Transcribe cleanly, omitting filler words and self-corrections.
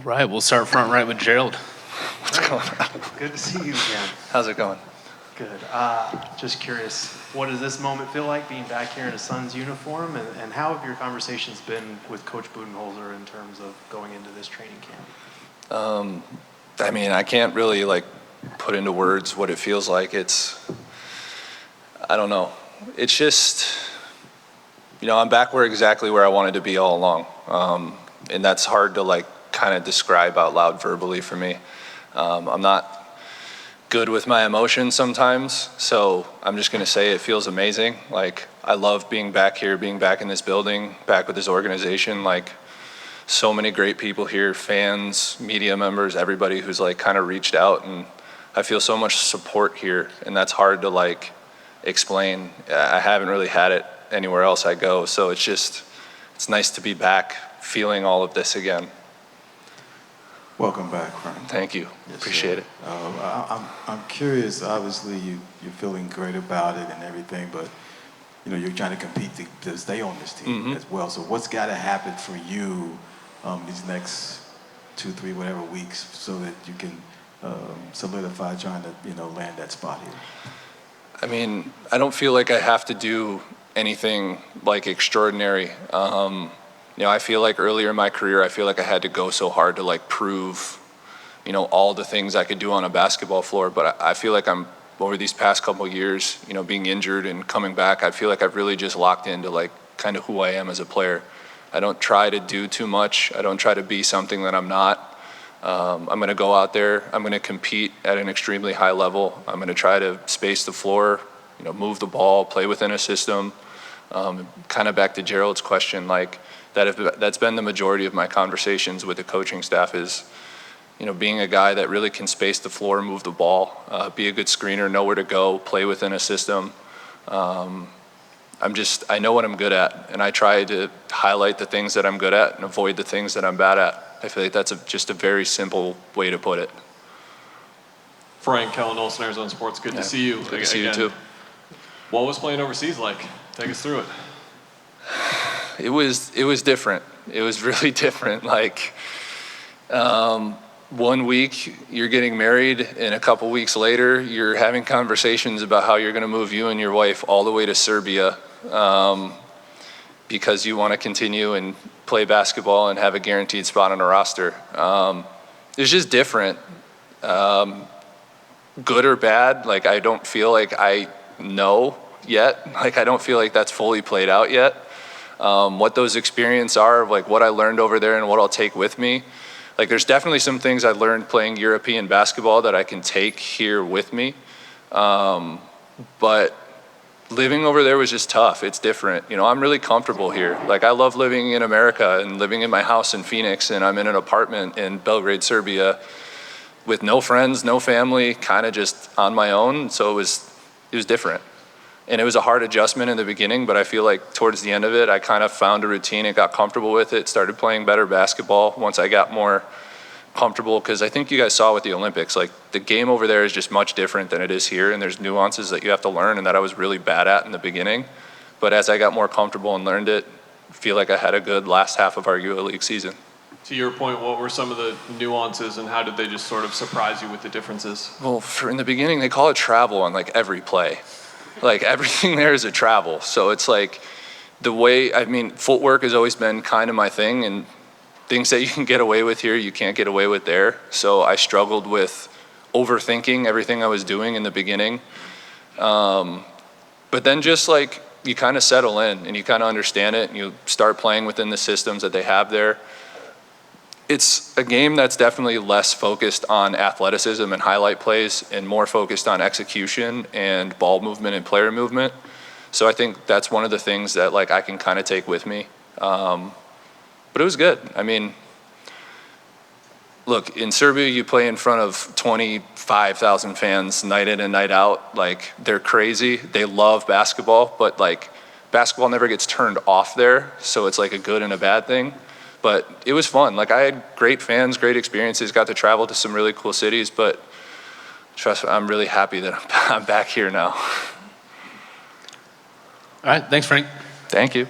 All right, we'll start front right with Gerald. What's going on? Good to see you again. How's it going? Good. Just curious, what does this moment feel like being back here in a Suns uniform, and how have your conversations been with Coach Budenholzer in terms of going into this training camp? I mean, I can't really put into words what it feels like. I don't know. It's just, I'm back exactly where I wanted to be all along. And that's hard to kind of describe out loud verbally for me. I'm not good with my emotions sometimes, so I'm just gonna say it feels amazing. I love being back here, being back in this building, back with this organization. So many great people here, fans, media members, everybody who's kind of reached out, and I feel so much support here, and that's hard to explain. I haven't really had it anywhere else I go, so it's nice to be back feeling all of this again. Welcome back, Frank. Thank you. Yes, appreciate sir. it. I'm curious. Obviously, you're feeling great about it and everything, but you're trying to compete to stay on this team as well. So what's got to happen for you these next 2-3 whatever weeks so that you can solidify trying to land that spot here? I mean, I don't feel like I have to do anything extraordinary. I feel like earlier in my career, I feel like I had to go so hard to prove, all the things I could do on a basketball floor. But I feel like over these past couple of years, being injured and coming back, I feel like I've really just locked into kind of who I am as a player. I don't try to do too much. I don't try to be something that I'm not. I'm going to go out there. I'm going to compete at an extremely high level. I'm going to try to space the floor, move the ball, play within a system. Kind of back to Gerald's question, that's been the majority of my conversations with the coaching staff is, being a guy that really can space the floor, move the ball, be a good screener, know where to go, play within a system. I know what I'm good at, and I try to highlight the things that I'm good at and avoid the things that I'm bad at. I feel like that's just a very simple way to put it. Frank, Kellen Olsen, Arizona Sports, good to see you. Good to see you too. What was playing overseas like? Take us through it. It was different. It was really different. 1 week you're getting married, and a couple weeks later you're having conversations about how you're going to move you and your wife all the way to Serbia because you want to continue and play basketball and have a guaranteed spot on a roster. It's just different. Good or bad, I don't feel like I know yet. I don't feel like that's fully played out yet. What those experiences are, what I learned over there and what I'll take with me. There's definitely some things I learned playing European basketball that I can take here with me. But living over there was just tough. It's different. I'm really comfortable here. I love living in America and living in my house in Phoenix, and I'm in an apartment in Belgrade, Serbia with no friends, no family, kind of just on my own. So it was different. And it was a hard adjustment in the beginning, but I feel like towards the end of it, I kind of found a routine and got comfortable with it, started playing better basketball once I got more comfortable, because I think you guys saw with the Olympics, the game over there is just much different than it is here, and there's nuances that you have to learn and that I was really bad at in the beginning. But as I got more comfortable and learned it, I feel like I had a good last half of our EuroLeague season. To your point, what were some of the nuances and how did they just sort of surprise you with the differences? Well, in the beginning, they call it travel on every play. Everything there is a travel. So it's the way, footwork has always been kind of my thing, and things that you can get away with here, you can't get away with there. So I struggled with overthinking everything I was doing in the beginning. But then just you kind of settle in and you kind of understand it and you start playing within the systems that they have there. It's a game that's definitely less focused on athleticism and highlight plays and more focused on execution and ball movement and player movement. So I think that's one of the things that I can kind of take with me. But it was good. Look, in Serbia, you play in front of 25,000 fans night in and night out. They're crazy. They love basketball, but basketball never gets turned off there. So it's a good and a bad thing. But it was fun. I had great fans, great experiences, got to travel to some really cool cities, but trust me, I'm really happy that I'm back here now. All right, thanks, Frank. Thank you.